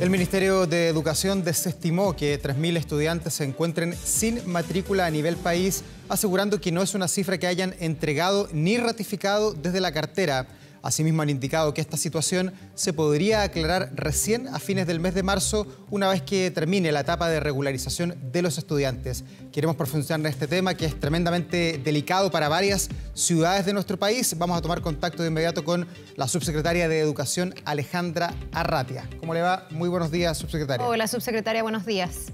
El Ministerio de Educación desestimó que 3.000 estudiantes se encuentren sin matrícula a nivel país, asegurando que no es una cifra que hayan entregado ni ratificado desde la cartera. Asimismo, han indicado que esta situación se podría aclarar recién a fines del mes de marzo, una vez que termine la etapa de regularización de los estudiantes. Queremos profundizar en este tema, que es tremendamente delicado para varias ciudades de nuestro país. Vamos a tomar contacto de inmediato con la subsecretaria de Educación, Alejandra Arratia. ¿Cómo le va? Muy buenos días, subsecretaria. Hola, subsecretaria, buenos días.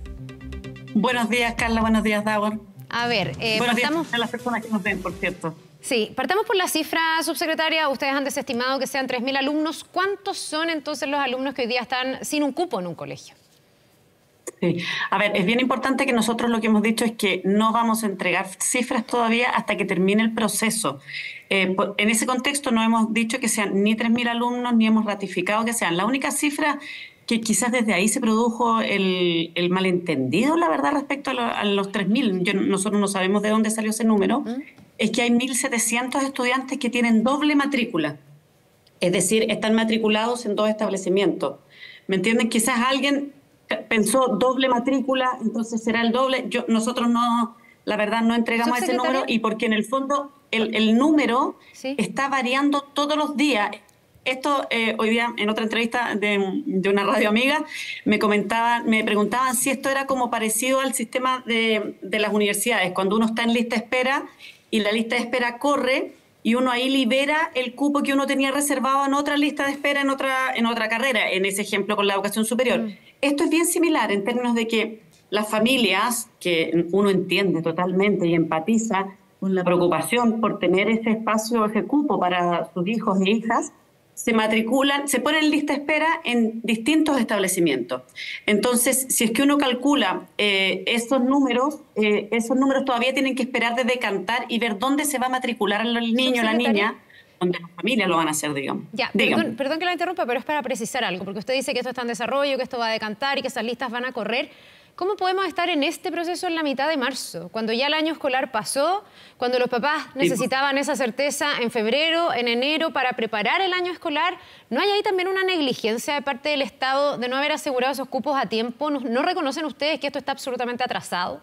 Buenos días, Carla. Buenos días, Davor. A ver, buenos días a las personas que nos ven, por cierto. Sí, partamos por la cifra, subsecretaria. Ustedes han desestimado que sean 3.000 alumnos. ¿Cuántos son entonces los alumnos que hoy día están sin un cupo en un colegio? Sí. A ver, es bien importante que nosotros lo que hemos dicho es que no vamos a entregar cifras todavía hasta que termine el proceso. En ese contexto no hemos dicho que sean ni 3.000 alumnos, ni hemos ratificado que sean. La única cifra que quizás desde ahí se produjo el malentendido, la verdad, respecto a los 3.000. Nosotros no sabemos de dónde salió ese número. Es que hay 1.700 estudiantes que tienen doble matrícula. Es decir, están matriculados en dos establecimientos. ¿Me entienden? Quizás alguien pensó doble matrícula, entonces será el doble. Nosotros no, la verdad, no entregamos ese número, y porque en el fondo el número está variando todos los días. Esto hoy día en otra entrevista de una radio amiga me preguntaban si esto era como parecido al sistema de las universidades, cuando uno está en lista de espera y la lista de espera corre y uno ahí libera el cupo que uno tenía reservado en otra lista de espera, en otra carrera, en ese ejemplo con la educación superior. Esto es bien similar en términos de que las familias, que uno entiende totalmente y empatiza con la preocupación por tener ese espacio, ese cupo para sus hijos e hijas, se matriculan, se ponen en lista de espera en distintos establecimientos. Entonces, si es que uno calcula esos números todavía tienen que esperar de decantar y ver dónde se va a matricular el niño o la niña, donde las familias lo van a hacer, digamos. Ya, perdón que la interrumpa, pero es para precisar algo, porque usted dice que esto está en desarrollo, que esto va a decantar y que esas listas van a correr. ¿Cómo podemos estar en este proceso en la mitad de marzo, cuando ya el año escolar pasó, cuando los papás necesitaban esa certeza en febrero, en enero, para preparar el año escolar? ¿No hay ahí también una negligencia de parte del Estado de no haber asegurado esos cupos a tiempo? ¿No reconocen ustedes que esto está absolutamente atrasado?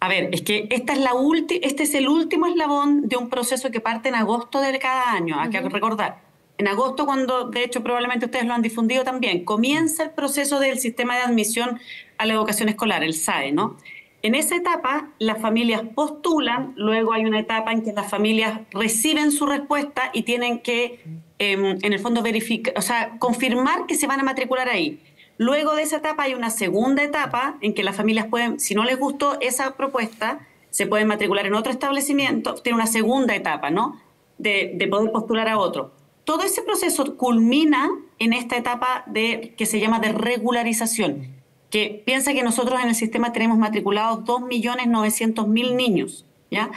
A ver, es que este es el último eslabón de un proceso que parte en agosto de cada año, hay que recordar. En agosto, cuando de hecho probablemente ustedes lo han difundido también, comienza el proceso del sistema de admisión a la educación escolar, el SAE, ¿no? En esa etapa las familias postulan, luego hay una etapa en que las familias reciben su respuesta y tienen que, en el fondo, verificar, o sea, confirmar que se van a matricular ahí. Luego de esa etapa hay una segunda etapa en que las familias pueden, si no les gustó esa propuesta, se pueden matricular en otro establecimiento. Tiene una segunda etapa, ¿no? De poder postular a otro. Todo ese proceso culmina en esta etapa que se llama de regularización, que piensa que nosotros en el sistema tenemos matriculados 2.900.000 niños, ¿ya?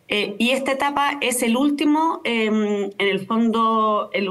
Y esta etapa es el último, en el fondo, el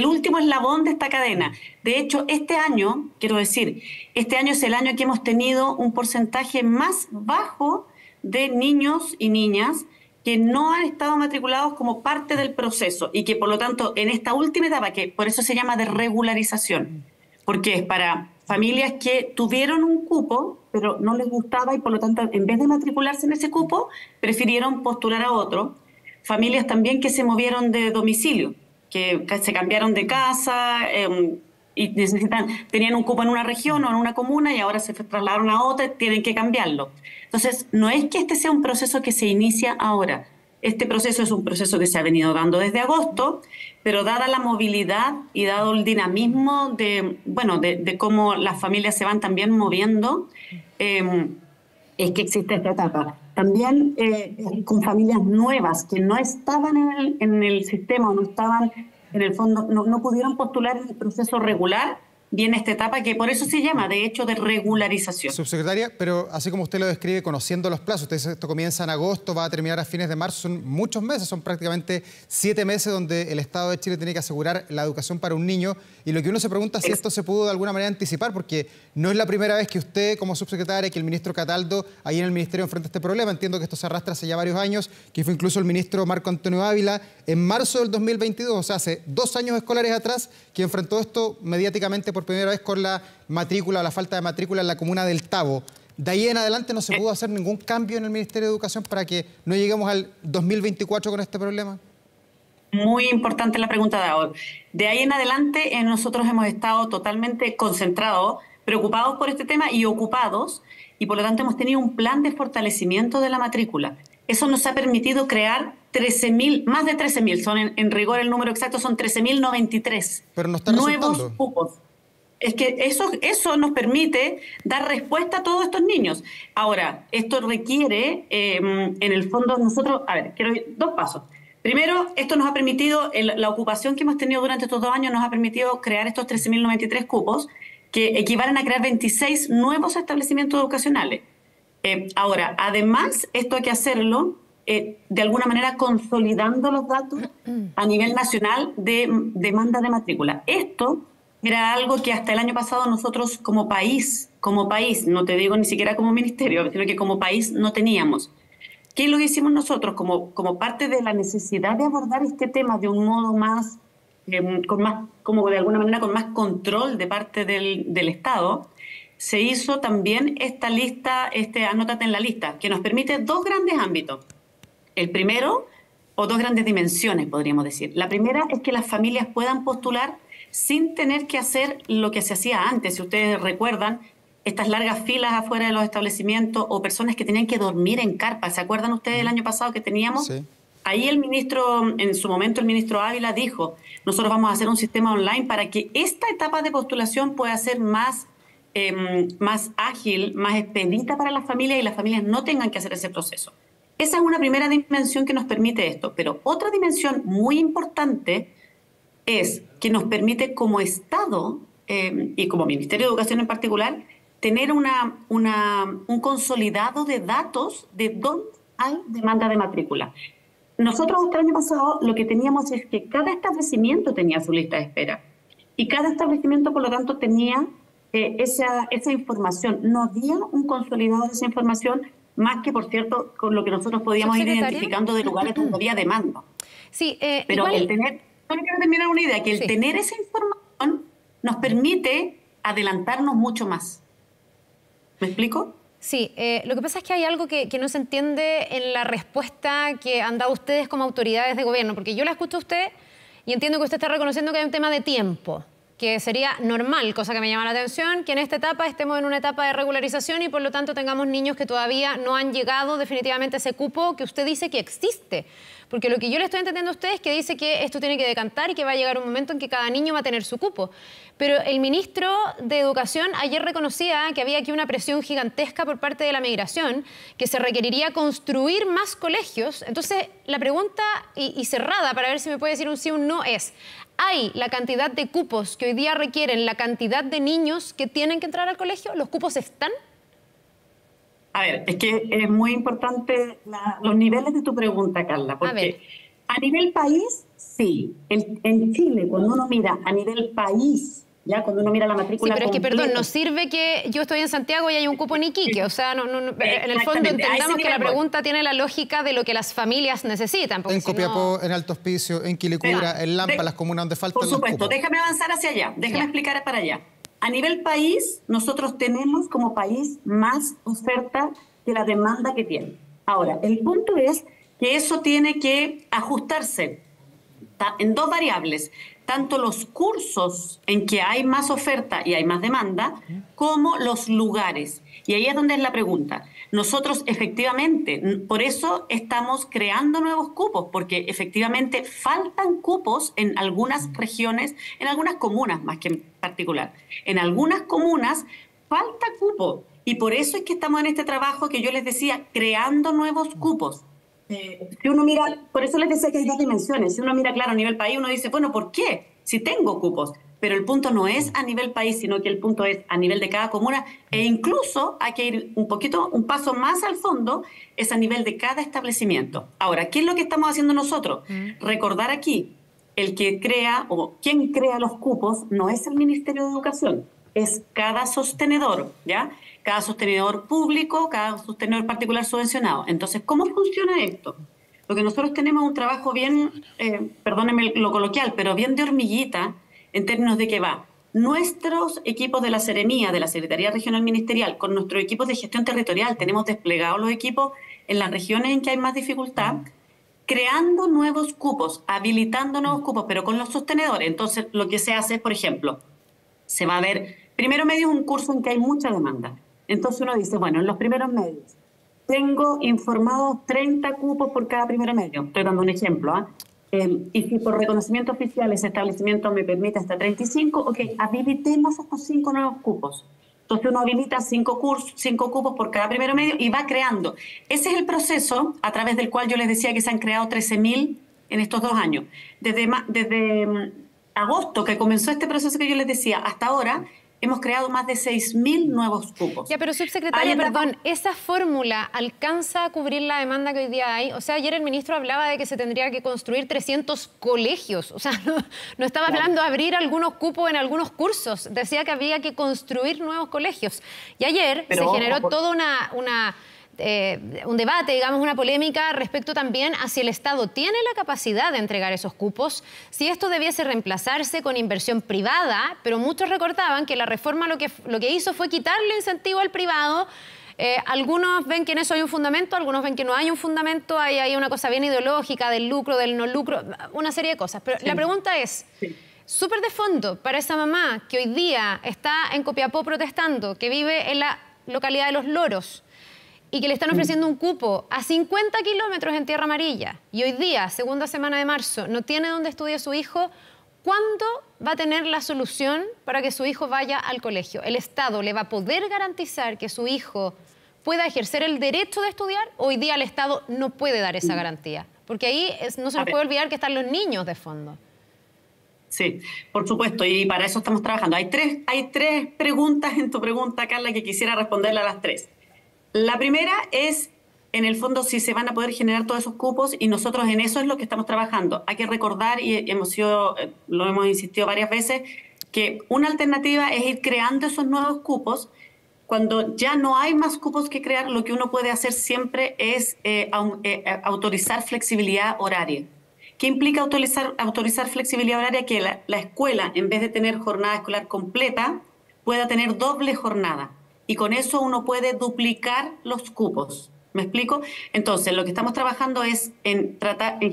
último eslabón de esta cadena. De hecho, este año es el año que hemos tenido un porcentaje más bajo de niños y niñas que no han estado matriculados como parte del proceso y que, por lo tanto, en esta última etapa, que por eso se llama de regularización, porque es para familias que tuvieron un cupo, pero no les gustaba y, por lo tanto, en vez de matricularse en ese cupo, prefirieron postular a otro. Familias también que se movieron de domicilio, que se cambiaron de casa y tenían un cupo en una región o en una comuna y ahora se trasladaron a otra y tienen que cambiarlo. Entonces, no es que este sea un proceso que se inicia ahora. Este proceso es un proceso que se ha venido dando desde agosto, pero dada la movilidad y dado el dinamismo de cómo las familias se van también moviendo, es que existe esta etapa. También con familias nuevas que no estaban en el sistema o no estaban, en el fondo, no pudieron postular en el proceso regular, viene esta etapa que por eso se llama, de hecho, de regularización. Subsecretaria, pero así como usted lo describe, conociendo los plazos, usted dice que esto comienza en agosto, va a terminar a fines de marzo, son muchos meses, son prácticamente 7 meses donde el Estado de Chile tiene que asegurar la educación para un niño, y lo que uno se pregunta es si esto se pudo de alguna manera anticipar, porque no es la primera vez que usted como subsecretaria, que el ministro Cataldo ahí en el ministerio enfrenta este problema. Entiendo que esto se arrastra hace ya varios años, que fue incluso el ministro Marco Antonio Ávila en marzo del 2022, o sea, hace 2 años escolares atrás, que enfrentó esto mediáticamente por primera vez con la matrícula, la falta de matrícula en la comuna del Tabo. De ahí en adelante no se pudo hacer ningún cambio en el Ministerio de Educación para que no lleguemos al 2024 con este problema. Muy importante la pregunta de ahora. De ahí en adelante nosotros hemos estado totalmente concentrados, preocupados por este tema y ocupados, y por lo tanto hemos tenido un plan de fortalecimiento de la matrícula. Eso nos ha permitido crear 13.000, más de 13.000, son en rigor el número exacto, son 13.093 nuevos cupos. Es que eso nos permite dar respuesta a todos estos niños. Ahora, esto requiere, en el fondo, nosotros, quiero ir dos pasos. Primero, esto nos ha permitido, la ocupación que hemos tenido durante estos 2 años nos ha permitido crear estos 13.093 cupos que equivalen a crear 26 nuevos establecimientos educacionales. Ahora, además, esto hay que hacerlo de alguna manera consolidando los datos a nivel nacional de demanda de matrícula. Esto era algo que hasta el año pasado nosotros como país, no te digo ni siquiera como ministerio, sino que como país no teníamos. ¿Qué es lo que hicimos nosotros como parte de la necesidad de abordar este tema de un modo más, como de alguna manera con más control de parte del Estado? Se hizo también esta lista, anótate en la lista, que nos permite 2 grandes ámbitos. El primero, o 2 grandes dimensiones, podríamos decir. La primera es que las familias puedan postular sin tener que hacer lo que se hacía antes. Si ustedes recuerdan, estas largas filas afuera de los establecimientos o personas que tenían que dormir en carpa. ¿Se acuerdan ustedes el año pasado que teníamos? Sí. Ahí el ministro, en su momento el ministro Ávila dijo, nosotros vamos a hacer un sistema online para que esta etapa de postulación pueda ser más ágil, más expedita para las familias y las familias no tengan que hacer ese proceso. Esa es una primera dimensión que nos permite esto. Pero otra dimensión muy importante es que nos permite como Estado y como Ministerio de Educación en particular tener un consolidado de datos de dónde hay demanda de matrícula. Nosotros hasta el año pasado lo que teníamos es que cada establecimiento tenía su lista de espera y cada establecimiento por lo tanto tenía esa información. No había un consolidado de esa información más que, por cierto, con lo que nosotros podíamos ir identificando de lugares donde había demanda. Sí, pero igual, solo quiero terminar una idea, que el tener esa información nos permite adelantarnos mucho más. ¿Me explico? Sí, lo que pasa es que hay algo que no se entiende en la respuesta que han dado ustedes como autoridades de gobierno, porque yo la escucho a usted y entiendo que usted está reconociendo que hay un tema de tiempo, que sería normal, cosa que me llama la atención, que en esta etapa estemos en una etapa de regularización y por lo tanto tengamos niños que todavía no han llegado definitivamente a ese cupo que usted dice que existe. Porque lo que yo le estoy entendiendo a usted es que dice que esto tiene que decantar y que va a llegar un momento en que cada niño va a tener su cupo. Pero el ministro de Educación ayer reconocía que había aquí una presión gigantesca por parte de la migración, que se requeriría construir más colegios. Entonces, la pregunta, y cerrada para ver si me puede decir un sí o un no, es: ¿hay la cantidad de cupos que hoy día requieren la cantidad de niños que tienen que entrar al colegio? ¿Los cupos están? A ver, es que es muy importante los niveles de tu pregunta, Carla, porque a nivel país, sí. En Chile, cuando uno mira a nivel país, ya cuando uno mira la matrícula... Sí, pero es que, perdón, nos sirve que yo estoy en Santiago y hay un cupo en Iquique. O sea, en el fondo entendamos que la pregunta tiene la lógica de lo que las familias necesitan. En Copiapó, en Alto Hospicio, en Quilicura, en Lampa, las comunas donde faltan los cupos. Por supuesto, déjame avanzar hacia allá, déjame explicar para allá. A nivel país, nosotros tenemos como país más oferta que la demanda que tiene. Ahora, el punto es que eso tiene que ajustarse en 2 variables, tanto los cursos en que hay más oferta y hay más demanda, como los lugares. Y ahí es donde es la pregunta. Nosotros efectivamente, por eso estamos creando nuevos cupos, porque efectivamente faltan cupos en algunas regiones, en algunas comunas más que en particular. En algunas comunas falta cupo y por eso es que estamos en este trabajo que yo les decía, creando nuevos cupos. Si uno mira, por eso les decía que hay 2 dimensiones. Si uno mira, claro, a nivel país, uno dice, bueno, ¿por qué? Si tengo cupos. Pero el punto no es a nivel país, sino que el punto es a nivel de cada comuna e incluso hay que ir un paso más al fondo, es a nivel de cada establecimiento. Ahora, ¿qué es lo que estamos haciendo nosotros? Recordar aquí, el que crea o quien crea los cupos no es el Ministerio de Educación, es cada sostenedor, ¿ya? Cada sostenedor público, cada sostenedor particular subvencionado. Entonces, ¿cómo funciona esto? Lo que nosotros tenemos un trabajo bien, perdónenme lo coloquial, pero bien de hormiguita, en términos de que va Nuestros equipos de la Seremía, de la Secretaría Regional Ministerial, con nuestros equipos de gestión territorial, tenemos desplegados los equipos en las regiones en que hay más dificultad, creando nuevos cupos, habilitando nuevos cupos, pero con los sostenedores. Entonces, lo que se hace es, por ejemplo, se va a ver, primero medio es un curso en que hay mucha demanda. Entonces uno dice, bueno, en los primeros medios, tengo informados 30 cupos por cada primero medio. Estoy dando un ejemplo, ¿ah? Y si por reconocimiento oficial ese establecimiento me permite hasta 35, ok, habilitemos estos 5 nuevos cupos. Entonces uno habilita 5 cupos por cada primero medio y va creando. Ese es el proceso a través del cual yo les decía que se han creado 13.000 en estos 2 años. Desde agosto, que comenzó este proceso que yo les decía, hasta ahora hemos creado más de 6.000 nuevos cupos. Ya, pero subsecretaria, perdón, ¿esa fórmula alcanza a cubrir la demanda que hoy día hay? O sea, ayer el ministro hablaba de que se tendría que construir 300 colegios. O sea, no estaba hablando de abrir algunos cupos en algunos cursos. Decía que había que construir nuevos colegios. Y ayer se generó toda un debate, digamos, una polémica respecto también a si el Estado tiene la capacidad de entregar esos cupos, si esto debiese reemplazarse con inversión privada, pero muchos recordaban que la reforma lo que hizo fue quitarle incentivo al privado. Algunos ven que en eso hay un fundamento, algunos ven que no hay un fundamento, hay una cosa bien ideológica del lucro, del no lucro, una serie de cosas. Pero la pregunta es, súper de fondo, para esa mamá que hoy día está en Copiapó protestando, que vive en la localidad de Los Loros, y que le están ofreciendo un cupo a 50 kilómetros en Tierra Amarilla, y hoy día, segunda semana de marzo, no tiene dónde estudie su hijo, ¿cuándo va a tener la solución para que su hijo vaya al colegio? ¿El Estado le va a poder garantizar que su hijo pueda ejercer el derecho de estudiar? Hoy día el Estado no puede dar esa garantía, porque ahí no se nos puede olvidar que están los niños de fondo. Sí, por supuesto, y para eso estamos trabajando. Hay tres preguntas en tu pregunta, Carla, que quisiera responderle a las 3. La primera es, en el fondo, si se van a poder generar todos esos cupos, y nosotros en eso es lo que estamos trabajando. Hay que recordar, y lo hemos insistido varias veces, que una alternativa es ir creando esos nuevos cupos. Cuando ya no hay más cupos que crear, lo que uno puede hacer siempre es autorizar flexibilidad horaria. ¿Qué implica autorizar flexibilidad horaria? Que la escuela, en vez de tener jornada escolar completa, pueda tener doble jornada. Y con eso uno puede duplicar los cupos. ¿Me explico? Entonces, lo que estamos trabajando es en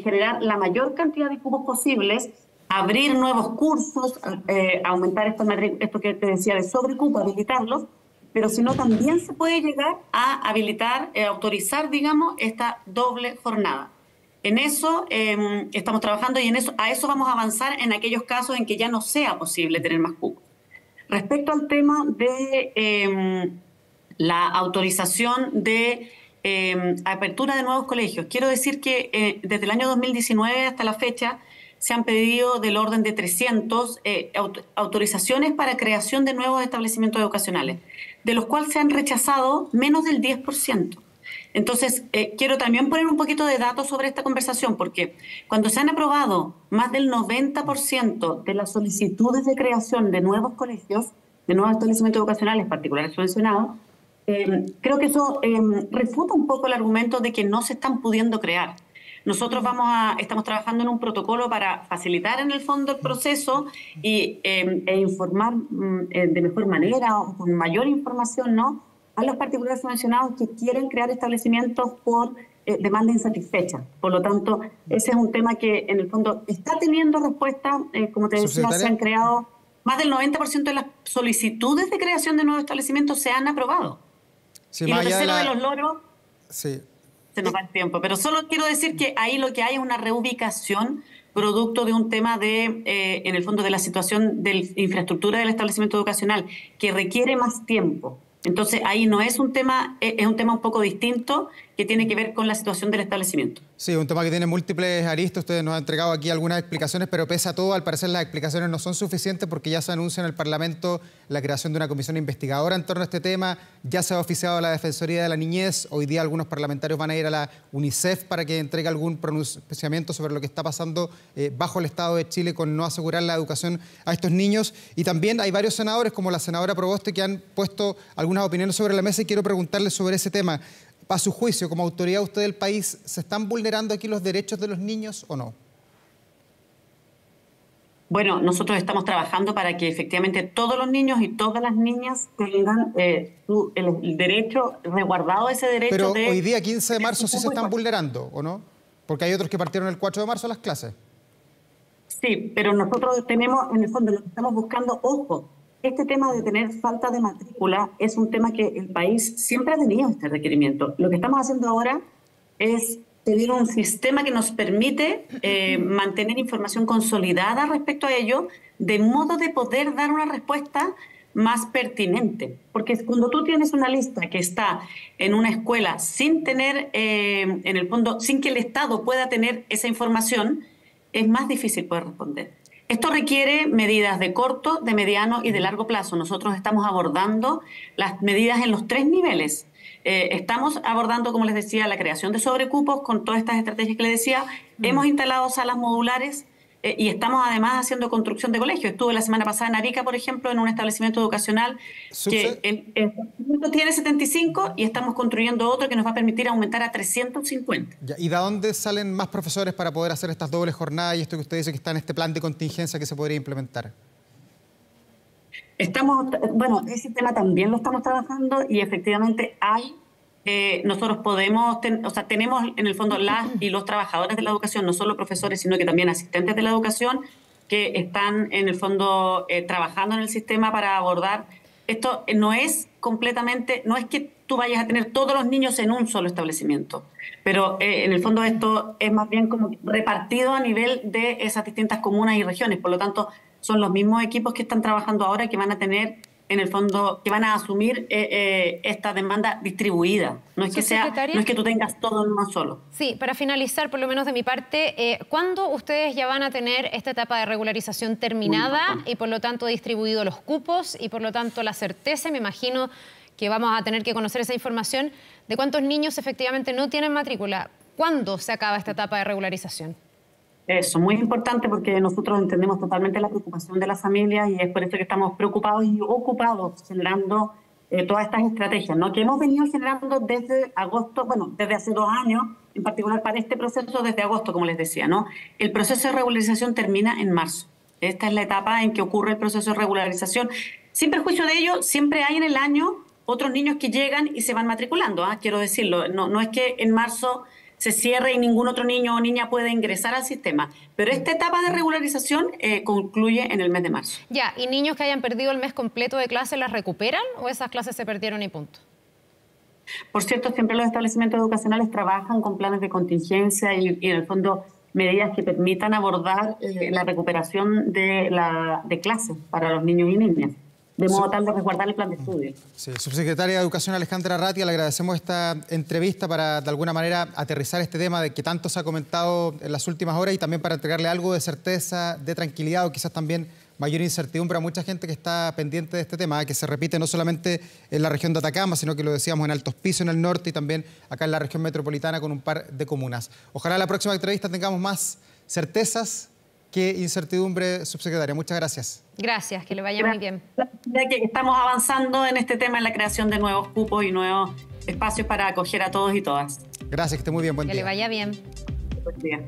generar la mayor cantidad de cupos posibles, abrir nuevos cursos, aumentar esto que te decía de sobrecupo, habilitarlos, pero si no, también se puede llegar a habilitar, autorizar, digamos, esta doble jornada. En eso estamos trabajando y a eso vamos a avanzar en aquellos casos en que ya no sea posible tener más cupos. Respecto al tema de la autorización de apertura de nuevos colegios, quiero decir que desde el año 2019 hasta la fecha se han pedido del orden de 300 autorizaciones para creación de nuevos establecimientos educacionales, de los cuales se han rechazado menos del 10%. Entonces, quiero también poner un poquito de datos sobre esta conversación, porque cuando se han aprobado más del 90% de las solicitudes de creación de nuevos colegios, de nuevos establecimientos educacionales particulares subvencionados, creo que eso refuta un poco el argumento de que no se están pudiendo crear. Nosotros estamos trabajando en un protocolo para facilitar en el fondo el proceso e informar de mejor manera o con mayor información, ¿no?, a los particulares subvencionados que quieren crear establecimientos por demanda insatisfecha. Por lo tanto, ese es un tema que en el fondo está teniendo respuesta. Como te decía, se han creado más del 90% de las solicitudes de creación de nuevos establecimientos se han aprobado. Sí, y lo tercero de los loros, sí, se nos va el tiempo. Pero solo quiero decir que ahí lo que hay es una reubicación producto de un tema de, en el fondo, de la situación de infraestructura del establecimiento educacional, que requiere más tiempo. Entonces, ahí no es un tema, es un tema un poco distinto que tiene que ver con la situación del establecimiento. Sí, un tema que tiene múltiples aristas. Ustedes nos han entregado aquí algunas explicaciones, pero pese a todo, al parecer las explicaciones no son suficientes porque ya se anuncia en el Parlamento la creación de una comisión investigadora en torno a este tema. Ya se ha oficiado la Defensoría de la Niñez. Hoy día algunos parlamentarios van a ir a la UNICEF para que entregue algún pronunciamiento sobre lo que está pasando bajo el Estado de Chile con no asegurar la educación a estos niños. Y también hay varios senadores, como la senadora Proboste, que han puesto algunas opiniones sobre la mesa y quiero preguntarles sobre ese tema. A su juicio, como autoridad usted del país, ¿se están vulnerando aquí los derechos de los niños o no? Bueno, nosotros estamos trabajando para que efectivamente todos los niños y todas las niñas tengan el derecho, resguardado ese derecho Pero de... hoy día, 15 de marzo, sí se están vulnerando, ¿o no? Porque hay otros que partieron el 4 de marzo a las clases. Sí, pero nosotros tenemos, en el fondo, lo que estamos buscando, ojo, este tema de tener falta de matrícula es un tema que el país siempre ha tenido este requerimiento. Lo que estamos haciendo ahora es tener un sistema que nos permite mantener información consolidada respecto a ello, de modo de poder dar una respuesta más pertinente. Porque cuando tú tienes una lista que está en una escuela sin tener, en el fondo, sin que el Estado pueda tener esa información, es más difícil poder responder. Esto requiere medidas de corto, de mediano y de largo plazo. Nosotros estamos abordando las medidas en los 3 niveles. Estamos abordando, como les decía, la creación de sobrecupos con todas estas estrategias que les decía. Hemos instalado salas modulares y estamos además haciendo construcción de colegios. Estuve la semana pasada en Arica, por ejemplo, en un establecimiento educacional que el establecimiento tiene 75 y estamos construyendo otro que nos va a permitir aumentar a 350. ¿Y de dónde salen más profesores para poder hacer estas dobles jornadas y esto que usted dice que está en este plan de contingencia que se podría implementar? Bueno, ese tema también lo estamos trabajando y efectivamente nosotros podemos, tenemos en el fondo las y los trabajadores de la educación, no solo profesores, sino que también asistentes de la educación, que están en el fondo trabajando en el sistema para abordar. Esto no es completamente, no es que tú vayas a tener todos los niños en un solo establecimiento, pero en el fondo esto es más bien como repartido a nivel de esas distintas comunas y regiones. Por lo tanto, son los mismos equipos que están trabajando ahora que van a tener, en el fondo, que van a asumir esta demanda distribuida. No es que tú tengas todo en uno solo. Sí, para finalizar, por lo menos de mi parte, ¿cuándo ustedes ya van a tener esta etapa de regularización terminada y por lo tanto distribuido los cupos y por lo tanto la certeza? Me imagino que vamos a tener que conocer esa información de cuántos niños efectivamente no tienen matrícula. ¿Cuándo se acaba esta etapa de regularización? Eso, muy importante porque nosotros entendemos totalmente la preocupación de las familias y es por eso que estamos preocupados y ocupados generando todas estas estrategias, ¿no? Que hemos venido generando desde agosto, bueno, desde hace 2 años, en particular para este proceso desde agosto, como les decía, ¿no? El proceso de regularización termina en marzo. Esta es la etapa en que ocurre el proceso de regularización. Sin perjuicio de ello, siempre hay en el año otros niños que llegan y se van matriculando, quiero decirlo. No es que en marzo se cierre y ningún otro niño o niña puede ingresar al sistema. Pero esta etapa de regularización concluye en el mes de marzo. Ya, ¿y niños que hayan perdido el mes completo de clase las recuperan o esas clases se perdieron y punto? Por cierto, siempre los establecimientos educacionales trabajan con planes de contingencia y en el fondo medidas que permitan abordar la recuperación de clases para los niños y niñas, de modo tal de resguardar el plan de estudio. Sí, subsecretaria de Educación Alejandra Arratia, le agradecemos esta entrevista para, de alguna manera, aterrizar este tema de que tanto se ha comentado en las últimas horas y también para entregarle algo de certeza, de tranquilidad o quizás también mayor incertidumbre a mucha gente que está pendiente de este tema, que se repite no solamente en la región de Atacama, sino que lo decíamos en Alto Hospicio, en el norte, y también acá en la región metropolitana con un par de comunas. Ojalá en la próxima entrevista tengamos más certezas que incertidumbre, subsecretaria. Muchas gracias. Gracias, que le vaya muy bien. Que estamos avanzando en este tema, en la creación de nuevos cupos y nuevos espacios para acoger a todos y todas. Gracias, que esté muy bien. Buen día. Que le vaya bien. Buen día.